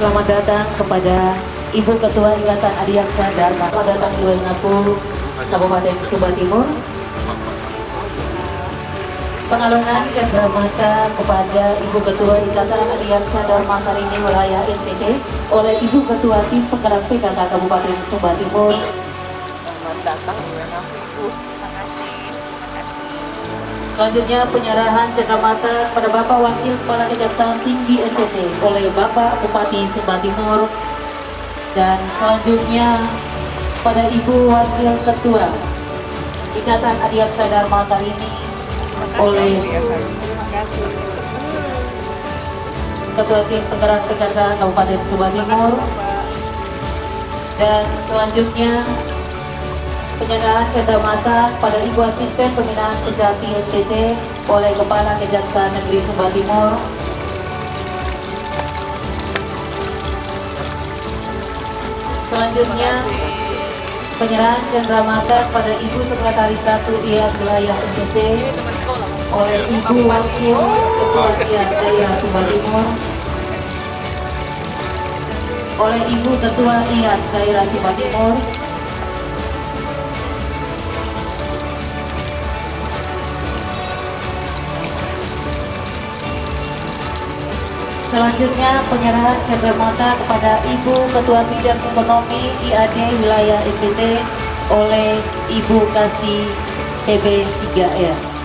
selamat datang kepada Ibu Ketua Ikatan Adiaksa Dharma datang di Waingapu, Kabupaten Sumba Timur. Pengalungan cendramata kepada Ibu Ketua Ikatan Adiaksa Dharma hari ini wilayah NTT oleh Ibu Ketua Tim Penggerak PKK Kabupaten Sumba Timur. Selamat datang di Waingapu. Terima kasih. Selanjutnya penyerahan cendramata pada Bapak Wakil Kepala Kejaksaan Tinggi NTT oleh Bapak Bupati Sumba Timur. Dan selanjutnya pada Ibu Wakil Ketua Ikatan Adiaksa Dharma kali ini oleh Terima kasih. Ketua Tim Penggerak PKK Kabupaten Sumba Timur. Dan selanjutnya penyerahan cendramata pada Ibu Asisten Pembinaan Kejati NTT oleh Kepala Kejaksaan Negeri Sumba Timur. Selanjutnya penyerahan cendramata pada Ibu Sekretaris 1 IAD Wilayah NTT oleh Ibu Wakil Ketua IAD Daerah Sumba Timur, oleh Ibu Ketua IAD Daerah Sumba Timur. Selanjutnya penyerahan cendramata kepada Ibu Ketua Bidang Ekonomi IAD Wilayah NTT oleh Ibu Kasih PB3R.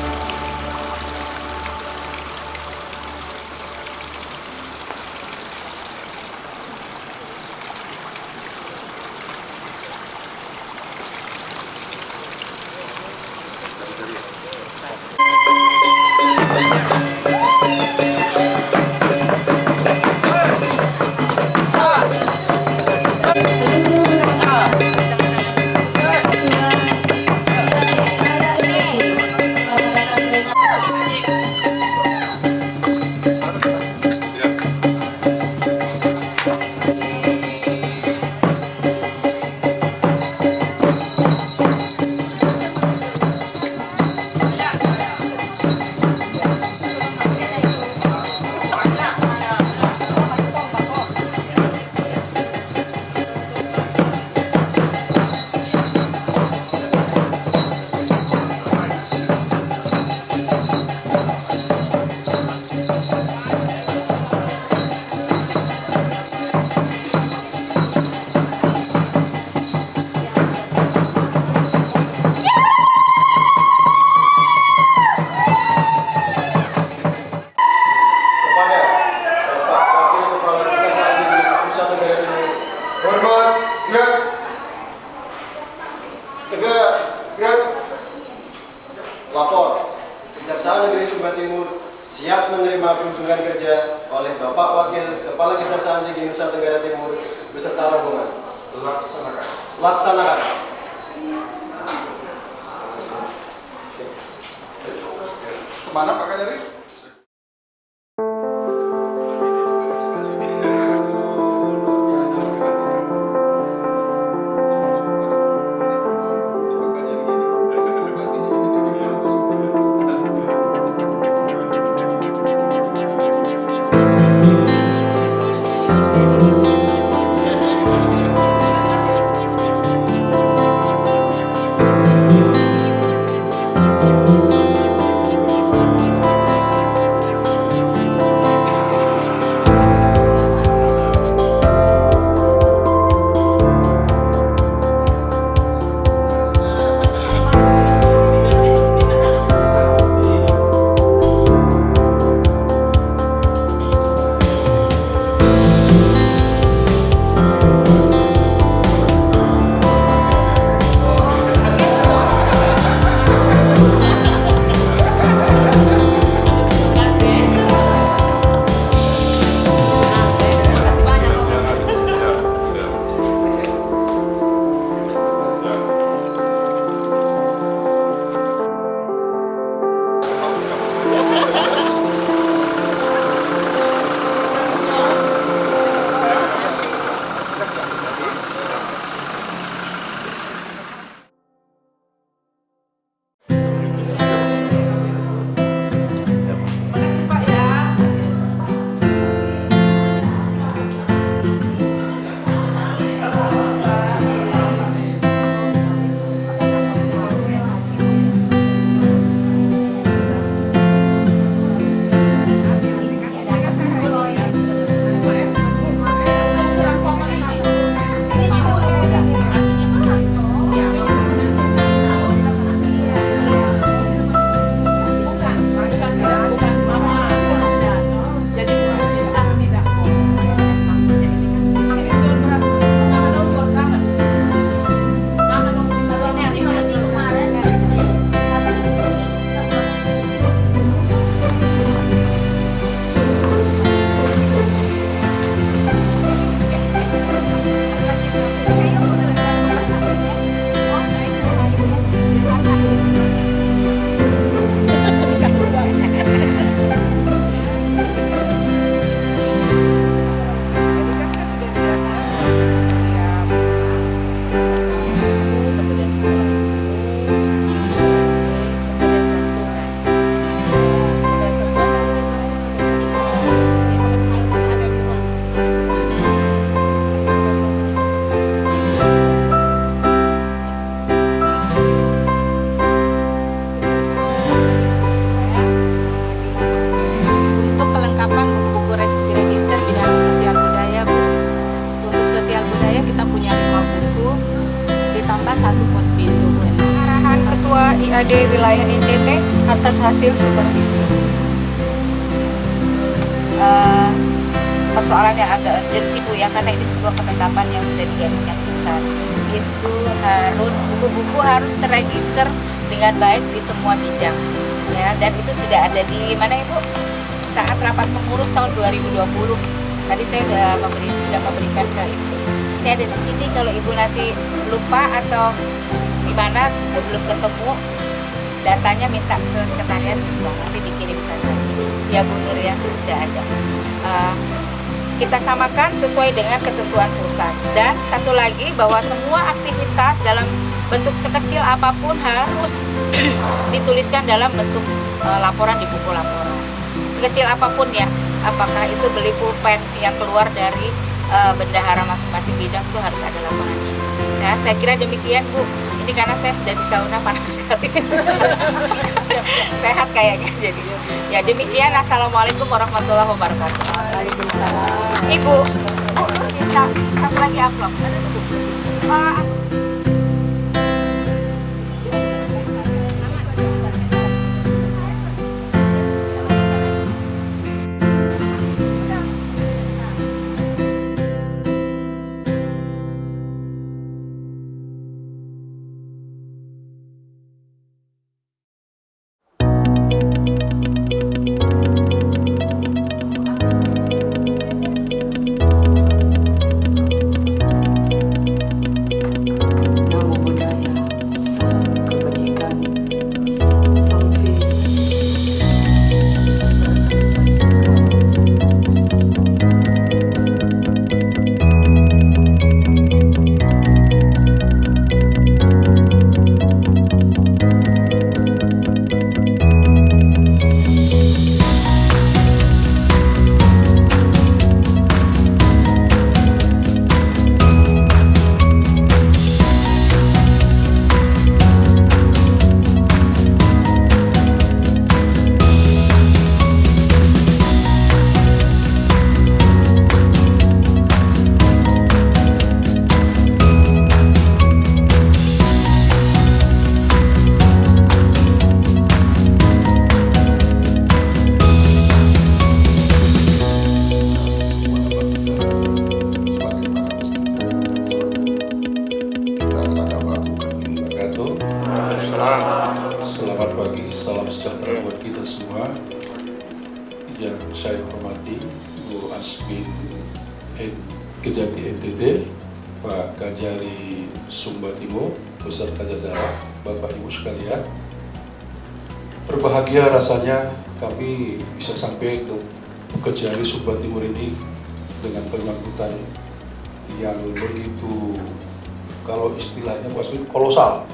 Lapor, Kejaksaan Negeri Sumba Timur siap menerima kunjungan kerja oleh Bapak Wakil Kepala Kejaksaan Tinggi Nusa Tenggara Timur beserta rombongan. Laksanakan. Kemana Pak Kajari? penempatan satu pos pintu, Bu. Arahan Ketua IAD Wilayah NTT atas hasil supervisi. Persoalan yang agak urgent sih Bu ya, karena ini sebuah ketetapan yang sudah digariskan pusat. Itu harus buku-buku harus terregister dengan baik di semua bidang ya, dan itu sudah ada di mana Ibu? Saat rapat pengurus tahun 2020. Tadi saya sudah memberikan ke Ibu. Ini ada di sini, kalau Ibu nanti lupa atau gimana belum ketemu datanya, minta ke sekretariat bisa nanti dikirimkan lagi. Ya Bu Nur ya, sudah ada. Kita samakan sesuai dengan ketentuan pusat. Dan satu lagi, bahwa semua aktivitas dalam bentuk sekecil apapun harus dituliskan dalam bentuk laporan di buku laporan. Sekecil apapun ya, apakah itu beli pulpen yang keluar dari bendahara masing-masing bidang, itu harus ada laporannya. Ya, saya kira demikian Bu. Ini karena saya sudah di sauna panas sekali. Sehat kayaknya jadi. Ya demikian, assalamualaikum warahmatullahi wabarakatuh. Ibu, minta satu lagi amplop. Ada tuh Bu. Selamat pagi, salam sejahtera buat kita semua. Yang saya hormati Bu Asmin Kejati NTT, Pak Kajari Sumba Timur, beserta jajaran, Bapak Ibu sekalian. Berbahagia rasanya kami bisa sampai ke Kejari Sumba Timur ini dengan penyambutan yang begitu, kalau istilahnya Bu Asmin, kolosal.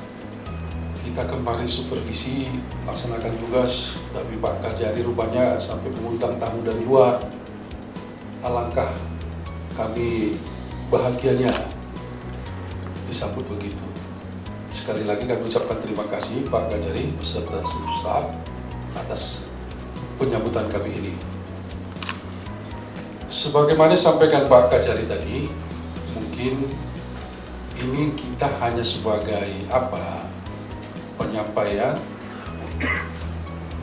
Kita kemarin supervisi laksanakan tugas, tapi Pak Kajari rupanya sampai mengundang tamu dari luar. Alangkah kami bahagianya disambut begitu. Sekali lagi kami ucapkan terima kasih Pak Kajari beserta seluruh staf atas penyambutan kami ini. Sebagaimana sampaikan Pak Kajari tadi, mungkin ini kita hanya sebagai penyampaian,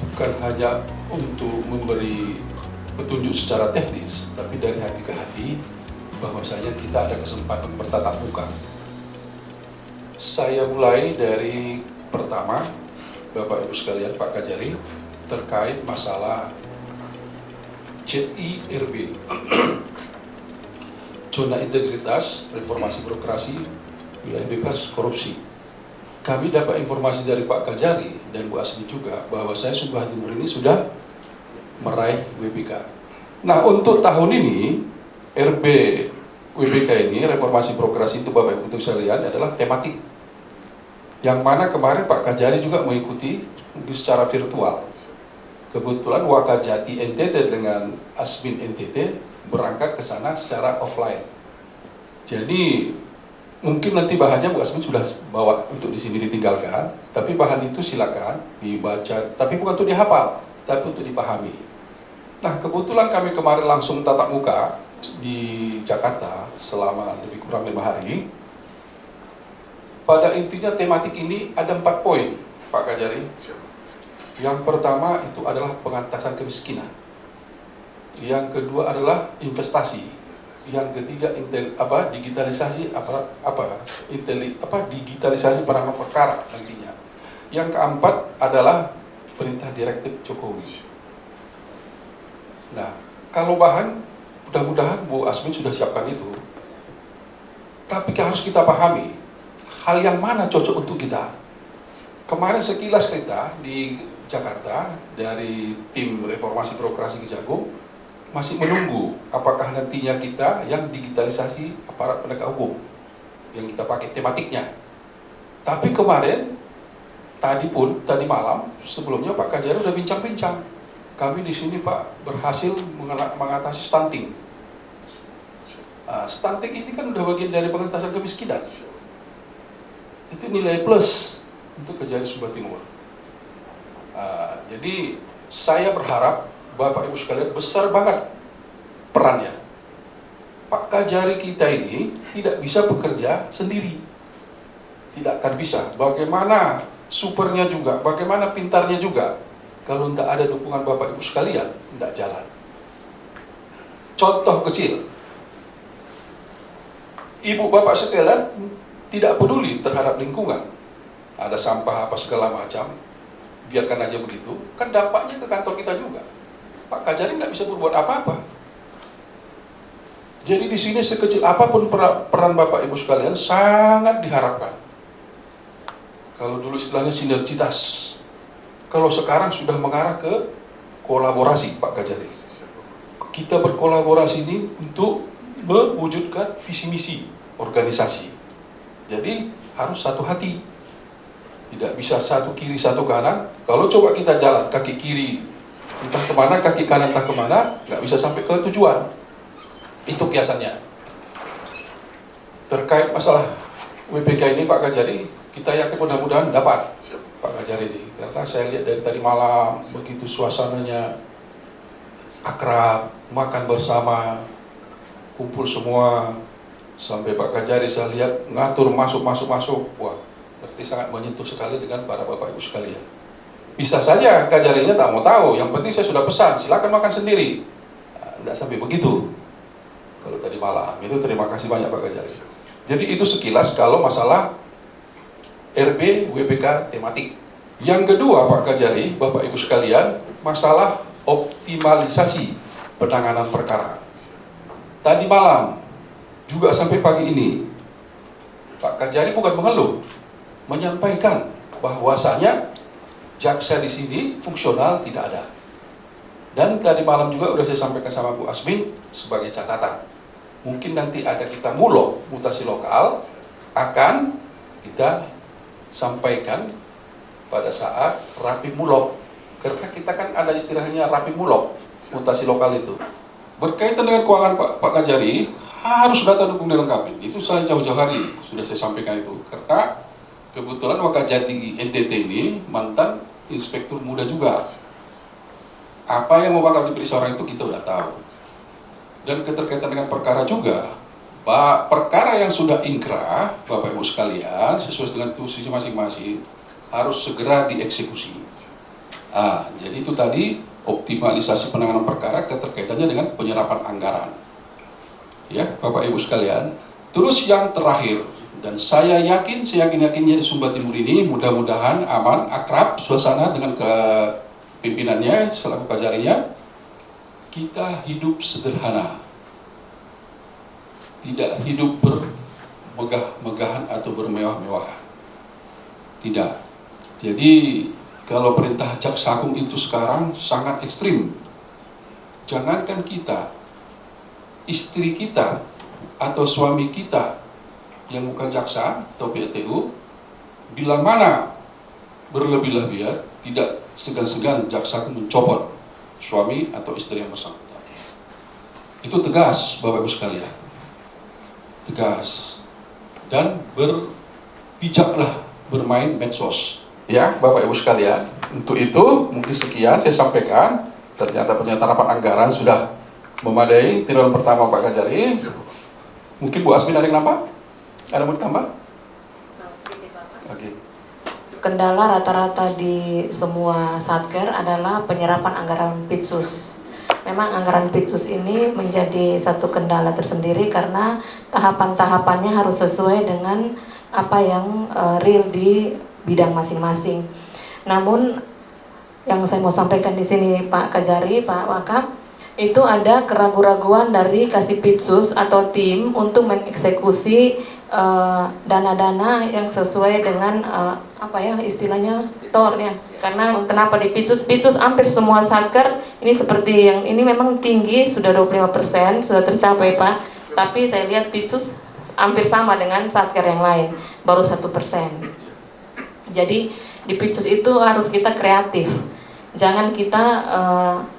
bukan hanya untuk memberi petunjuk secara teknis, tapi dari hati ke hati, bahwasanya kita ada kesempatan bertatap muka. Saya mulai dari pertama, Bapak Ibu sekalian, Pak Kajari, terkait masalah ZIRB, Zona Integritas Reformasi Birokrasi Wilayah Bebas Korupsi. Kami dapat informasi dari Pak Kajari dan Bu Asmi juga bahwa saya Sumba Timur ini sudah meraih WBK. Nah, untuk tahun ini RB WBK ini, Reformasi Birokrasi itu Bapak Ibu sekalian, adalah tematik. Yang mana kemarin Pak Kajari juga mengikuti secara virtual. Kebetulan Wakajati NTT dengan Asmin NTT berangkat ke sana secara offline. Jadi mungkin nanti bahannya Bu Asmin sudah bawa untuk di sini ditinggalkan, tapi bahan itu silakan dibaca, tapi bukan untuk dihafal, tapi untuk dipahami. Nah, kebetulan kami kemarin langsung tatap muka di Jakarta selama lebih kurang 5 hari. pada intinya tematik ini ada 4 poin, Pak Kajari. Yang pertama itu adalah pengentasan kemiskinan. Yang kedua adalah investasi. Yang ketiga digitalisasi digitalisasi penanganan perkara nantinya. Yang keempat adalah perintah direktif Jokowi. Nah, kalau bahan mudah-mudahan Bu Asmin sudah siapkan itu. Tapi harus kita pahami hal yang mana cocok untuk kita. Kemarin sekilas kita di Jakarta dari tim reformasi birokrasi Kejagung masih menunggu apakah nantinya kita yang digitalisasi aparat penegak hukum yang kita pakai tematiknya. Tapi kemarin tadi malam sebelumnya Pak Kajari udah bincang-bincang. Kami di sini Pak berhasil mengatasi stunting. Stunting ini kan udah bagian dari pengentasan kemiskinan. Itu nilai plus untuk Kejari Sumba Timur. Jadi saya berharap Bapak Ibu sekalian besar banget perannya. Pak Kajari kita ini tidak bisa bekerja sendiri. Tidak akan bisa. Bagaimana supernya juga, bagaimana pintarnya juga. Kalau tidak ada dukungan Bapak Ibu sekalian, tidak jalan. Contoh kecil. Ibu Bapak sekalian tidak peduli terhadap lingkungan. Ada sampah apa segala macam, biarkan aja begitu. Kan dampaknya ke kantor kita juga. Pak Kajari tidak bisa berbuat apa-apa. Jadi di sini sekecil apapun peran Bapak Ibu sekalian sangat diharapkan. Kalau dulu istilahnya sinergitas. Kalau sekarang sudah mengarah ke kolaborasi Pak Kajari. Kita berkolaborasi ini untuk mewujudkan visi misi organisasi. Jadi harus satu hati. Tidak bisa satu kiri satu kanan. Kalau coba kita jalan kaki kiri entah kemana, kaki kanan entah kemana, nggak bisa sampai ke tujuan. Itu biasanya. Terkait masalah WPK ini Pak Kajari, kita yakin mudah-mudahan dapat Pak Kajari ini. Karena saya lihat dari tadi malam begitu suasananya akrab, makan bersama, kumpul semua. Sampai Pak Kajari saya lihat ngatur masuk. Wah, berarti sangat menyentuh sekali dengan para Bapak Ibu sekalian. Bisa saja Kajarinya tak mau tahu, yang penting saya sudah pesan, silakan makan sendiri. Tidak sampai begitu. Kalau tadi malam, itu terima kasih banyak Pak Kajari. Jadi itu sekilas kalau masalah RB WPK tematik. Yang kedua Pak Kajari, Bapak Ibu sekalian, masalah optimalisasi penanganan perkara. Tadi malam, juga sampai pagi ini, Pak Kajari bukan mengeluh, menyampaikan bahwasanya jaksa di sini fungsional tidak ada. Dan tadi malam juga sudah saya sampaikan sama Bu Asmin sebagai catatan. Mungkin nanti ada kita mulok mutasi lokal akan kita sampaikan pada saat rapi mulok. Karena kita kan ada istilahnya rapi mulok mutasi lokal itu. Berkaitan dengan keuangan Pak Kajari harus data dukung dilengkapi. Itu saya jauh-jauh hari sudah saya sampaikan itu. Karena kebetulan Wakajati NTT ini mantan inspektur muda juga. Apa yang mau bakal diperiksa orang itu kita udah tahu. Dan keterkaitan dengan perkara juga, perkara yang sudah inkrah, Bapak Ibu sekalian, sesuai dengan tugas masing-masing, harus segera dieksekusi. Jadi itu tadi optimalisasi penanganan perkara keterkaitannya dengan penyerapan anggaran. Ya, Bapak Ibu sekalian. Terus yang terakhir, dan saya yakin-yakinnya di Sumba Timur ini mudah-mudahan aman, akrab suasana dengan pimpinannya selaku Kajarinya. Kita hidup sederhana, tidak hidup bermegah-megahan atau bermewah-mewahan. Tidak. Jadi kalau perintah Jaksa Agung itu sekarang sangat ekstrim. Jangankan kita, istri kita atau suami kita yang bukan jaksa atau PTU, bila mana berlebih-lebihan, tidak segan-segan Jaksa Agung mencopot suami atau istri yang bersangkutan. Itu tegas Bapak Ibu sekalian. Tegas. Dan berbijaklah bermain medsos. Ya Bapak Ibu sekalian. Untuk itu mungkin sekian saya sampaikan. Ternyata penyerapan anggaran sudah memadai triwulan pertama Pak Kajari. Mungkin Bu Asmin ada yang nambah? Ada mau ditambah? Oke. Kendala rata-rata di semua satker adalah penyerapan anggaran Pitsus. Memang anggaran Pitsus ini menjadi satu kendala tersendiri karena tahapan-tahapannya harus sesuai dengan apa yang real di bidang masing-masing. Namun yang saya mau sampaikan di sini Pak Kajari, Pak Wakam, itu ada keraguan-raguan dari Kasipitsus atau tim untuk mengeksekusi dana-dana yang sesuai dengan apa ya istilahnya tornya. Karena kenapa di Pitsus hampir semua satker ini seperti yang ini memang tinggi sudah 25% sudah tercapai Pak. Tapi saya lihat Pitsus hampir sama dengan satker yang lain baru 1%. Jadi di Pitsus itu harus kita kreatif. Jangan kita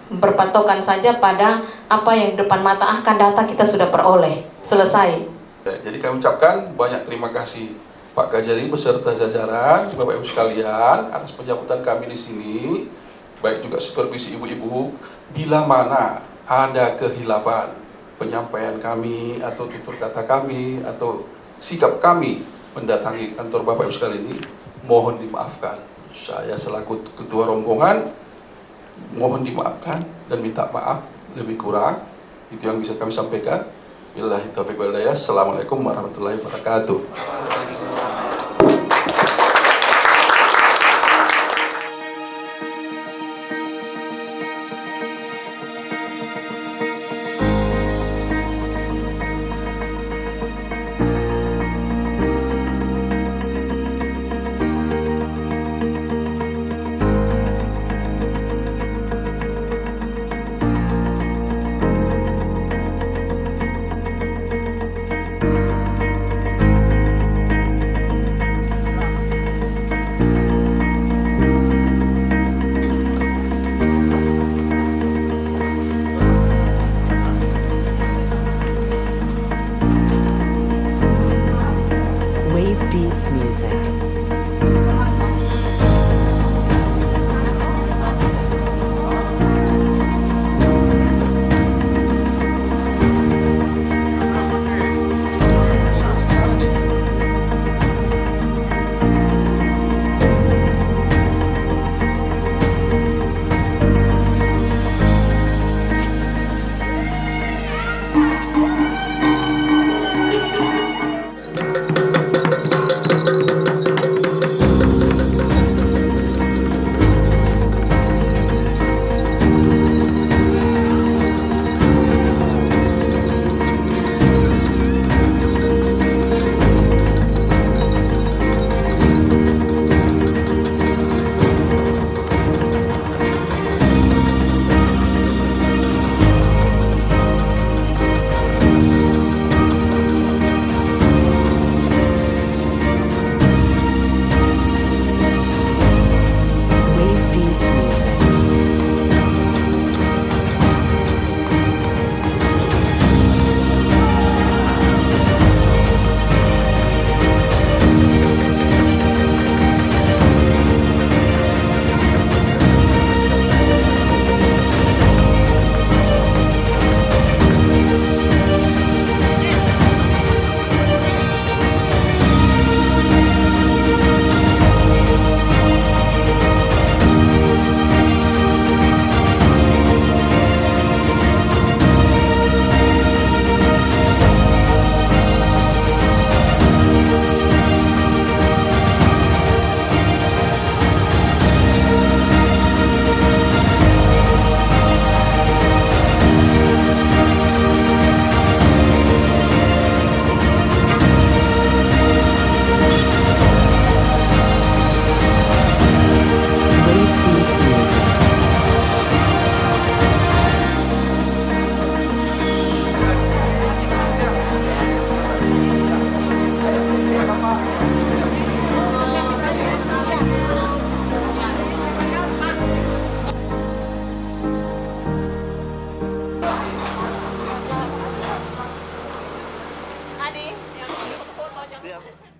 berpatokan saja pada apa yang depan mata akan data kita sudah peroleh selesai. Jadi kami ucapkan banyak terima kasih Pak Kajari beserta jajaran, Bapak Ibu sekalian atas penjemputan kami di sini, baik juga supervisi ibu-ibu. Bila mana ada kehilapan penyampaian kami atau tutur kata kami atau sikap kami mendatangi kantor Bapak Ibu sekalian ini, mohon dimaafkan. Saya selaku ketua rombongan mohon dimaafkan dan minta maaf lebih kurang. Itu yang bisa kami sampaikan. Billahi taufiq wal hidayah. Assalamualaikum warahmatullahi wabarakatuh. Wave Beats Music. Adi, yang foto jangan.